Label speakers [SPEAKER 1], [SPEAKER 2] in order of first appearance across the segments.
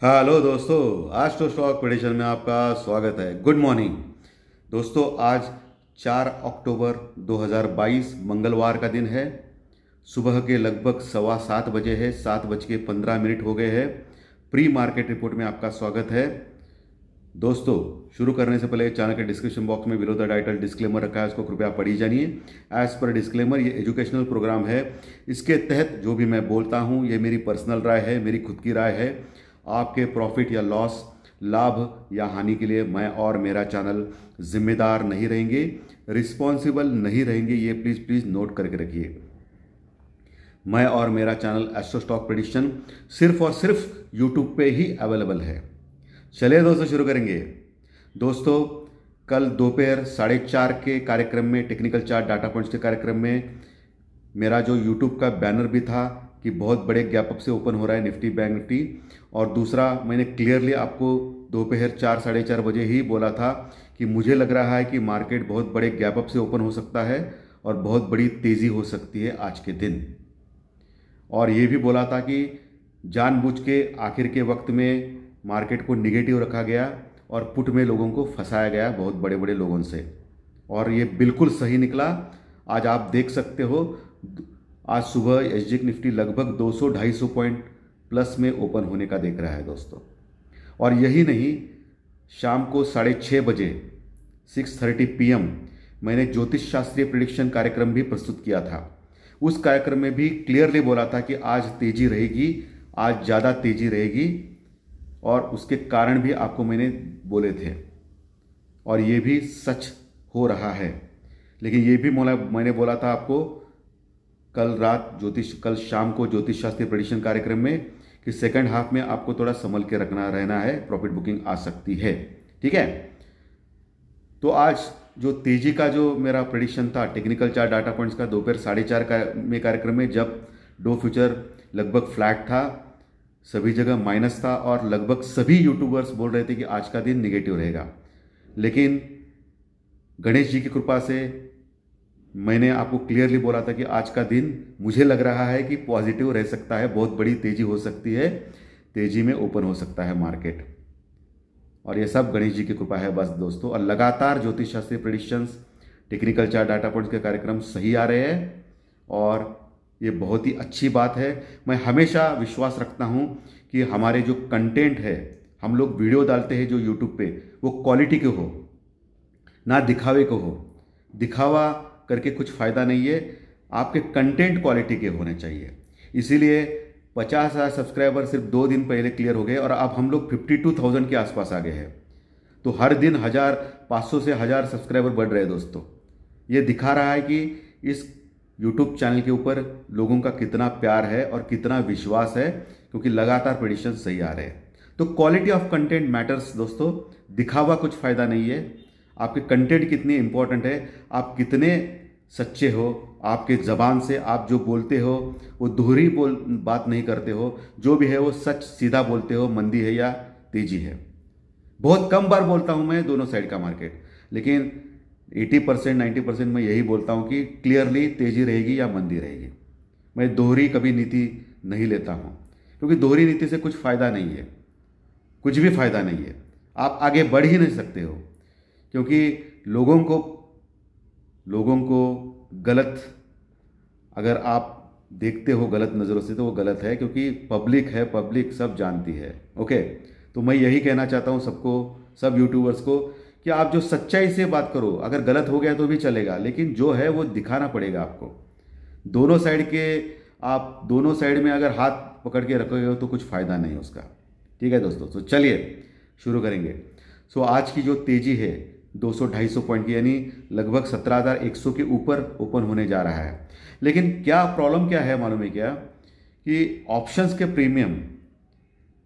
[SPEAKER 1] Hello दोस्तों, आज तो स्टॉक प्रेडिक्शन में आपका स्वागत है। गुड मॉर्निंग दोस्तों। आज 4 अक्टूबर 2022 मंगलवार का दिन है। सुबह के लगभग 7:15 बजे है, 7:15 हो गए हैं। प्री मार्केट रिपोर्ट में आपका स्वागत है। दोस्तों, शुरू करने से पहले चैनल के डिस्क्रिप्शन बॉक्स में बिलो द टाइटल डिस्क्लेमर रखा है, उसको कृपया पढ़ी जानिए। एज पर डिस्क्लेमर, ये एजुकेशनल प्रोग्राम है। इसके तहत जो भी मैं बोलता हूँ ये मेरी पर्सनल राय है, मेरी खुद की राय है। आपके प्रॉफिट या लॉस, लाभ या हानि के लिए मैं और मेरा चैनल जिम्मेदार नहीं रहेंगे, रिस्पॉन्सिबल नहीं रहेंगे। ये प्लीज़ प्लीज़ नोट करके रखिए। मैं और मेरा चैनल एस्ट्रो स्टॉक प्रेडिक्शन सिर्फ और सिर्फ यूट्यूब पे ही अवेलेबल है। चलिए दोस्तों, शुरू करेंगे। दोस्तों, कल दोपहर 4:30 के कार्यक्रम में, टेक्निकल चार्ट डाटा पॉइंट्स के कार्यक्रम में, मेरा जो यूट्यूब का बैनर भी था कि बहुत बड़े गैप अप से ओपन हो रहा है निफ्टी, बैंक निफ्टी। और दूसरा, मैंने क्लियरली आपको दोपहर 4 साढ़े 4 बजे ही बोला था कि मुझे लग रहा है कि मार्केट बहुत बड़े गैप अप से ओपन हो सकता है और बहुत बड़ी तेज़ी हो सकती है आज के दिन। और ये भी बोला था कि जानबूझ के आखिर के वक्त में मार्केट को निगेटिव रखा गया और पुट में लोगों को फंसाया गया बहुत बड़े बड़े लोगों से, और ये बिल्कुल सही निकला। आज आप देख सकते हो, आज सुबह एसजीएक्स निफ्टी लगभग 200-250 पॉइंट प्लस में ओपन होने का देख रहा है दोस्तों। और यही नहीं, शाम को 6:30 बजे 6:30 PM मैंने ज्योतिष शास्त्रीय प्रेडिक्शन कार्यक्रम भी प्रस्तुत किया था। उस कार्यक्रम में भी क्लियरली बोला था कि आज तेजी रहेगी, आज ज़्यादा तेजी रहेगी, और उसके कारण भी आपको मैंने बोले थे, और ये भी सच हो रहा है। लेकिन ये भी मैंने बोला था आपको कल शाम को ज्योतिष शास्त्रीय प्रेडिक्शन कार्यक्रम में कि सेकंड हाफ में आपको थोड़ा संभल के रहना है, प्रॉफिट बुकिंग आ सकती है। ठीक है, तो आज जो तेजी का जो मेरा प्रेडिक्शन था टेक्निकल चार्ट डाटा पॉइंट्स का, दोपहर 4:30 में कार्यक्रम में, जब डो फ्यूचर लगभग फ्लैट था, सभी जगह माइनस था और लगभग सभी यूट्यूबर्स बोल रहे थे कि आज का दिन निगेटिव रहेगा। लेकिन गणेश जी की कृपा से मैंने आपको क्लियरली बोला था कि आज का दिन मुझे लग रहा है कि पॉजिटिव रह सकता है, बहुत बड़ी तेजी हो सकती है, तेजी में ओपन हो सकता है मार्केट। और ये सब गणेश जी की कृपा है बस दोस्तों। और लगातार ज्योतिष शास्त्रीय predictions, technical chart data points के कार्यक्रम सही आ रहे हैं, और ये बहुत ही अच्छी बात है। मैं हमेशा विश्वास रखता हूँ कि हमारे जो कंटेंट है, हम लोग वीडियो डालते हैं जो यूट्यूब पे, वो क्वालिटी के हो, ना दिखावे को हो। दिखावा करके कुछ फ़ायदा नहीं है, आपके कंटेंट क्वालिटी के होने चाहिए। इसीलिए 50,000 सब्सक्राइबर सिर्फ 2 दिन पहले क्लियर हो गए, और अब हम लोग 52,000 के आसपास आ गए हैं। तो हर दिन 1,500 से 1,000 सब्सक्राइबर बढ़ रहे हैं दोस्तों। ये दिखा रहा है कि इस यूट्यूब चैनल के ऊपर लोगों का कितना प्यार है और कितना विश्वास है, क्योंकि लगातार प्रेडिक्शन सही आ रहे हैं। तो क्वालिटी ऑफ कंटेंट मैटर्स दोस्तों, दिखावा कुछ फ़ायदा नहीं है। आपके कंटेंट कितने इंपॉर्टेंट है, आप कितने सच्चे हो, आपके ज़बान से आप जो बोलते हो वो दोहरी बात नहीं करते हो, जो भी है वो सच सीधा बोलते हो, मंदी है या तेजी है। बहुत कम बार बोलता हूँ मैं दोनों साइड का मार्केट, लेकिन 80% 90% मैं यही बोलता हूँ कि क्लियरली तेजी रहेगी या मंदी रहेगी। मैं दोहरी कभी नीति नहीं लेता हूँ, क्योंकि दोहरी नीति से कुछ फ़ायदा नहीं है, कुछ भी फ़ायदा नहीं है। आप आगे बढ़ ही नहीं सकते हो, क्योंकि लोगों को गलत अगर आप देखते हो गलत नज़रों से, तो वो गलत है, क्योंकि पब्लिक है, पब्लिक सब जानती है। ओके, तो मैं यही कहना चाहता हूँ सबको, सब यूट्यूबर्स को, कि आप जो सच्चाई से बात करो, अगर गलत हो गया तो भी चलेगा, लेकिन जो है वो दिखाना पड़ेगा आपको। दोनों साइड के, आप दोनों साइड में अगर हाथ पकड़ के रखोगे हो तो कुछ फ़ायदा नहीं उसका। ठीक है दोस्तों, तो चलिए शुरू करेंगे। सो आज की जो तेज़ी है 200-250 पॉइंट की, यानी लगभग 17,100 के ऊपर ओपन होने जा रहा है। लेकिन क्या प्रॉब्लम क्या है मालूम है क्या, कि ऑप्शंस के प्रीमियम,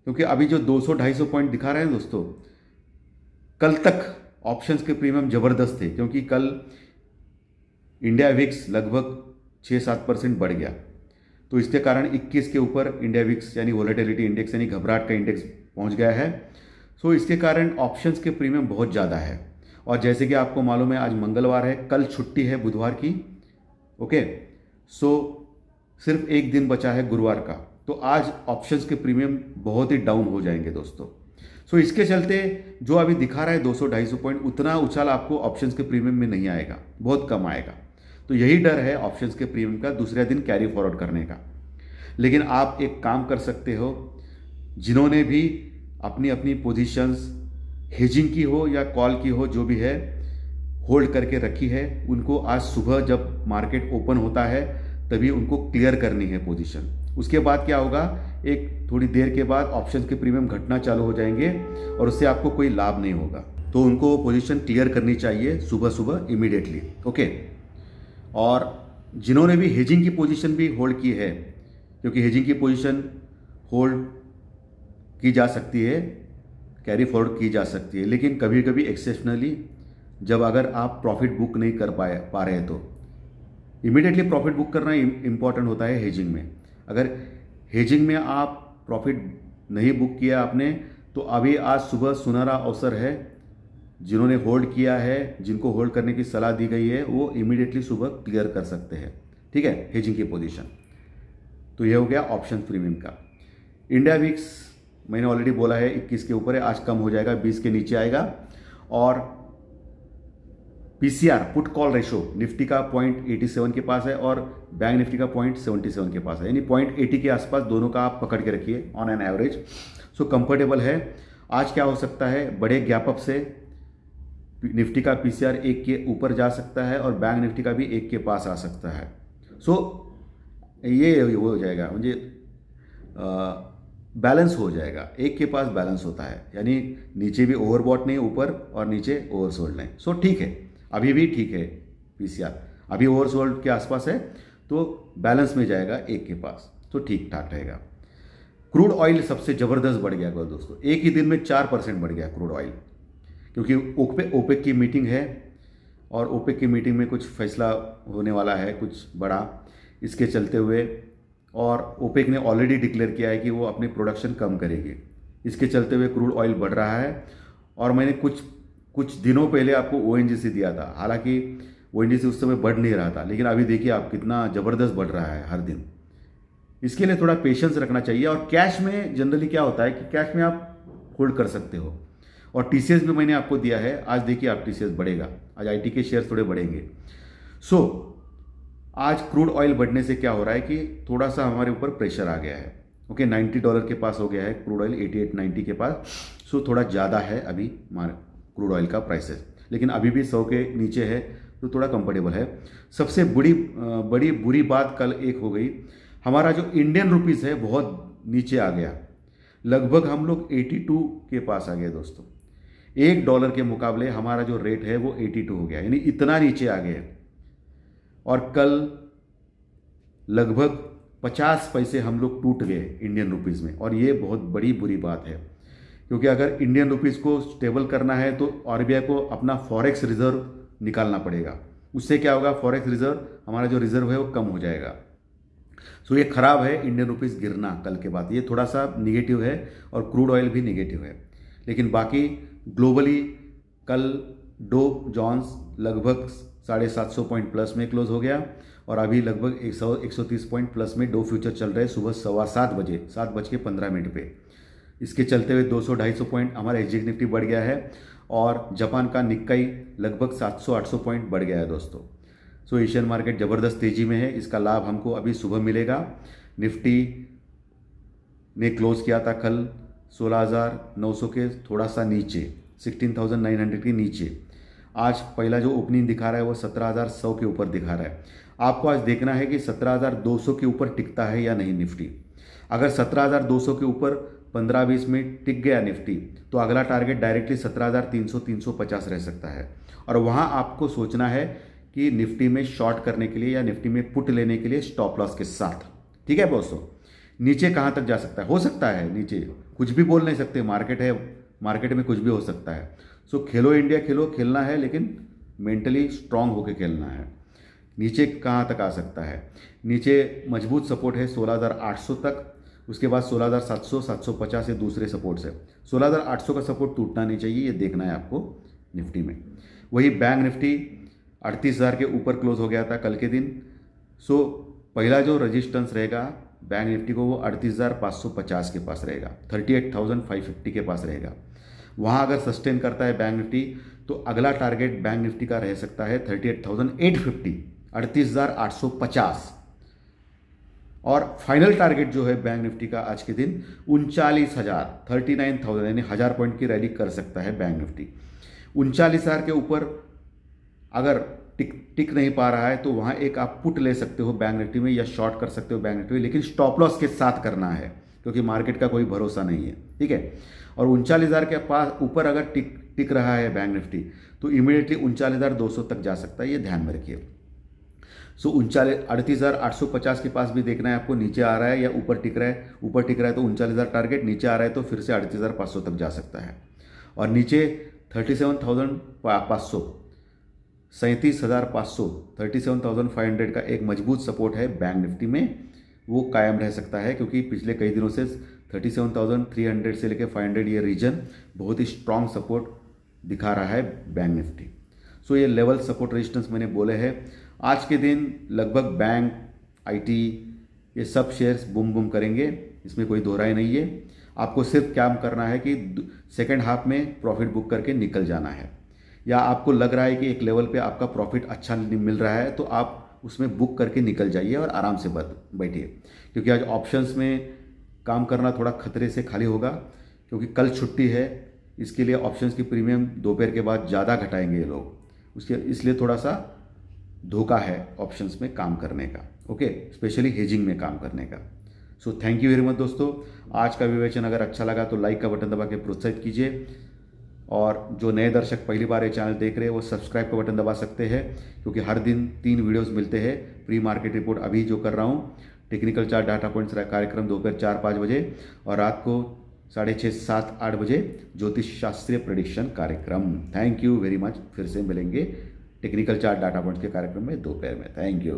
[SPEAKER 1] क्योंकि अभी जो 200-250 पॉइंट दिखा रहे हैं दोस्तों, कल तक ऑप्शंस के प्रीमियम ज़बरदस्त थे, क्योंकि कल इंडिया विक्स लगभग 6-7% बढ़ गया। तो इसके कारण 21 के ऊपर इंडिया विक्स यानी वोलेटिलिटी इंडेक्स यानी घबराहट का इंडेक्स पहुंच गया है। सो इसके कारण ऑप्शंस के प्रीमियम बहुत ज़्यादा है। और जैसे कि आपको मालूम है, आज मंगलवार है, कल छुट्टी है बुधवार की। ओके, सो सिर्फ एक दिन बचा है गुरुवार का, तो आज ऑप्शंस के प्रीमियम बहुत ही डाउन हो जाएंगे दोस्तों। सो इसके चलते जो अभी दिखा रहा है 200-250 पॉइंट, उतना उछाल आपको ऑप्शंस के प्रीमियम में नहीं आएगा, बहुत कम आएगा। तो यही डर है ऑप्शंस के प्रीमियम का दूसरे दिन कैरी फॉरवर्ड करने का। लेकिन आप एक काम कर सकते हो, जिन्होंने भी अपनी अपनी पोजीशंस हेजिंग की हो या कॉल की हो, जो भी है होल्ड करके रखी है, उनको आज सुबह जब मार्केट ओपन होता है तभी उनको क्लियर करनी है पोजीशन। उसके बाद क्या होगा, एक थोड़ी देर के बाद ऑप्शंस के प्रीमियम घटना चालू हो जाएंगे और उससे आपको कोई लाभ नहीं होगा। तो उनको पोजीशन क्लियर करनी चाहिए सुबह सुबह इमीडिएटली। ओके, और जिन्होंने भी हेजिंग की पोजीशन भी होल्ड की है, क्योंकि हेजिंग की पोजीशन होल्ड की जा सकती है, कैरी फॉरवर्ड की जा सकती है, लेकिन कभी कभी एक्सेप्शनली जब अगर आप प्रॉफिट बुक नहीं कर पा रहे हैं तो इमीडिएटली प्रॉफिट बुक करना इंपॉर्टेंट होता है हेजिंग में। अगर हेजिंग में आप प्रॉफिट नहीं बुक किया आपने, तो अभी आज सुबह सुनहरा अवसर है। जिन्होंने होल्ड किया है, जिनको होल्ड करने की सलाह दी गई है, वो इमीडिएटली सुबह क्लियर कर सकते हैं। ठीक है, हेजिंग की पोजीशन। तो ये हो गया ऑप्शन प्रीमियम का। इंडिया विक्स मैंने ऑलरेडी बोला है 21 के ऊपर है, आज कम हो जाएगा, 20 के नीचे आएगा। और PCR put call ratio Nifty का 0.87 के पास है और बैंक निफ्टी का 0.77 के पास है, यानी 0.80 के आसपास दोनों का आप पकड़ के रखिए on an average. So comfortable है। आज क्या हो सकता है, बड़े गैप अप से निफ्टी का पीसीआर 1 के ऊपर जा सकता है और बैंक निफ्टी का भी 1 के पास आ सकता है। सो ये हो जाएगा, मुझे बैलेंस हो जाएगा, 1 के पास बैलेंस होता है, यानी नीचे भी ओवरबॉट नहीं, ऊपर और नीचे ओवरसोल्ड नहीं। सो ठीक है, अभी भी ठीक है, पीसीआर अभी ओवरसोल्ड के आसपास है, तो बैलेंस में जाएगा 1 के पास, तो ठीक ठाक रहेगा। क्रूड ऑयल सबसे ज़बरदस्त बढ़ गया दोस्तों, एक ही दिन में 4% बढ़ गया क्रूड ऑयल, क्योंकि ओपेक की मीटिंग है और ओपेक की मीटिंग में कुछ फैसला होने वाला है, कुछ बड़ा, इसके चलते हुए। और ओपेक ने ऑलरेडी डिक्लेयर किया है कि वो अपनी प्रोडक्शन कम करेगी, इसके चलते हुए क्रूड ऑयल बढ़ रहा है। और मैंने कुछ दिनों पहले आपको ओएनजीसी दिया था, हालांकि ओएनजीसी उस समय बढ़ नहीं रहा था, लेकिन अभी देखिए आप कितना ज़बरदस्त बढ़ रहा है हर दिन। इसके लिए थोड़ा पेशेंस रखना चाहिए। और कैश में जनरली क्या होता है कि कैश में आप होल्ड कर सकते हो, और टीसीएस भी मैंने आपको दिया है। आज देखिए आप टीसीएस बढ़ेगा, आज आईटी के शेयर थोड़े बढ़ेंगे। सो आज क्रूड ऑयल बढ़ने से क्या हो रहा है कि थोड़ा सा हमारे ऊपर प्रेशर आ गया है। ओके, $90 के पास हो गया है क्रूड ऑयल, 88-90 के पास। सो थोड़ा ज़्यादा है अभी क्रूड ऑयल का प्राइसेस, लेकिन अभी भी 100 के नीचे है, तो थोड़ा कंफर्टेबल है। सबसे बड़ी बुरी बात कल एक हो गई, हमारा जो इंडियन रुपीस है बहुत नीचे आ गया, लगभग हम लोग 82 के पास आ गए दोस्तों। $1 के मुकाबले हमारा जो रेट है वो 82 हो गया, यानी इतना नीचे आ गए। और कल लगभग 50 पैसे हम लोग टूट गए इंडियन रुपीस में, और ये बहुत बड़ी बुरी बात है, क्योंकि अगर इंडियन रुपीस को स्टेबल करना है तो आरबीआई को अपना फॉरेक्स रिजर्व निकालना पड़ेगा। उससे क्या होगा, फॉरेक्स रिजर्व, हमारा जो रिजर्व है वो कम हो जाएगा। सो ये खराब है इंडियन रुपीस गिरना कल के बाद, ये थोड़ा सा निगेटिव है, और क्रूड ऑयल भी निगेटिव है। लेकिन बाकी ग्लोबली कल डो जोन्स लगभग 750 पॉइंट प्लस में क्लोज हो गया, और अभी लगभग 130 पॉइंट प्लस में डो फ्यूचर चल रहे हैं सुबह 7:15 बजे, 7:15 पे। इसके चलते हुए 200-250 पॉइंट हमारा एग्जीक्यूटिव निफ्टी बढ़ गया है, और जापान का निक्काई लगभग 700-800 पॉइंट बढ़ गया है दोस्तों। सो एशियन मार्केट ज़बरदस्त तेजी में है, इसका लाभ हमको अभी सुबह मिलेगा। निफ्टी ने क्लोज किया था कल 16,900 के थोड़ा सा नीचे, 16,900 के नीचे। आज पहला जो ओपनिंग दिखा रहा है वो 17,100 के ऊपर दिखा रहा है। आपको आज देखना है कि 17,200 के ऊपर टिकता है या नहीं निफ्टी। अगर 17,200 के ऊपर 15-20 मिनट टिक गया निफ्टी, तो अगला टारगेट डायरेक्टली 17,300-350 रह सकता है, और वहाँ आपको सोचना है कि निफ्टी में शॉर्ट करने के लिए या निफ्टी में पुट लेने के लिए स्टॉप लॉस के साथ। ठीक है दोस्तों, नीचे कहाँ तक जा सकता है, हो सकता है नीचे, कुछ भी बोल नहीं सकते, मार्केट है, मार्केट में कुछ भी हो सकता है। सो खेलो इंडिया खेलो, खेलना है लेकिन मेंटली स्ट्रांग होकर खेलना है। नीचे कहाँ तक आ सकता है, नीचे मजबूत सपोर्ट है 16,800 तक, उसके बाद 16,700, 750 से दूसरे सपोर्ट से 16,800 का सपोर्ट टूटना नहीं चाहिए, ये देखना है आपको निफ्टी में। वही बैंक निफ्टी 38,000 के ऊपर क्लोज हो गया था कल के दिन। सो पहला जो रेजिस्टेंस रहेगा बैंक निफ्टी को वो 38,550 के पास रहेगा, 38,550 के पास रहेगा। वहाँ अगर सस्टेन करता है बैंक निफ्टी तो अगला टारगेट बैंक निफ्टी का रह सकता है 38,850, 38,850। और फाइनल टारगेट जो है बैंक निफ्टी का आज के दिन 39,000, 39,000, यानी 1000 पॉइंट की रैली कर सकता है बैंक निफ्टी। 39,000 के ऊपर अगर टिक नहीं पा रहा है तो वहाँ एक आप पुट ले सकते हो बैंक निफ्टी में, या शॉर्ट कर सकते हो बैंक निफ्टी में, लेकिन स्टॉप लॉस के साथ करना है क्योंकि मार्केट का कोई भरोसा नहीं है, ठीक है। और 39,000 के पास ऊपर अगर टिक रहा है बैंक निफ्टी तो इमीडिएटली 39,200 तक जा सकता है, ये ध्यान में रखिए। सो 38,850 के पास भी देखना है आपको, नीचे आ रहा है या ऊपर टिक रहा है। ऊपर टिक रहा है तो 39,000 टारगेट, नीचे आ रहा है तो फिर से 38,500 तक जा सकता है। और नीचे 37,500, 37,500, 37,500 का एक मजबूत सपोर्ट है बैंक निफ्टी में, वो कायम रह सकता है क्योंकि पिछले कई दिनों से 37,300 से लेकर 500 ये रीजन बहुत ही स्ट्रांग सपोर्ट दिखा रहा है बैंक निफ्टी। सो ये लेवल सपोर्ट रेजिस्टेंस मैंने बोले हैं। आज के दिन लगभग बैंक, आईटी, ये सब शेयर्स बूम बूम करेंगे, इसमें कोई दो राय नहीं है। आपको सिर्फ क्या करना है कि सेकेंड हाफ में प्रॉफिट बुक करके निकल जाना है, या आपको लग रहा है कि एक लेवल पे आपका प्रॉफिट अच्छा मिल रहा है तो आप उसमें बुक करके निकल जाइए और आराम से बैठिए, क्योंकि आज ऑप्शंस में काम करना थोड़ा खतरे से खाली होगा, क्योंकि कल छुट्टी है। इसके लिए ऑप्शंस की प्रीमियम दोपहर के बाद ज़्यादा घटाएंगे ये लोग, उसके इसलिए थोड़ा सा धोखा है ऑप्शंस में काम करने का, ओके, स्पेशली हेजिंग में काम करने का। So thank you very much दोस्तों। आज का विवेचन अगर अच्छा लगा तो लाइक का बटन दबा के प्रोत्साहित कीजिए, और जो नए दर्शक पहली बार ये चैनल देख रहे हैं वो सब्सक्राइब का बटन दबा सकते हैं, क्योंकि हर दिन 3 वीडियोस मिलते हैं। प्री मार्केट रिपोर्ट अभी जो कर रहा हूँ, टेक्निकल चार्ट डाटा पॉइंट्स कार्यक्रम दोपहर 4-5 बजे, और रात को 6:30, 7, 8 बजे ज्योतिष शास्त्रीय प्रेडिक्शन कार्यक्रम। Thank you very much. फिर से मिलेंगे टेक्निकल चार्ट डाटा पॉइंट्स के कार्यक्रम में दोपहर में। Thank you.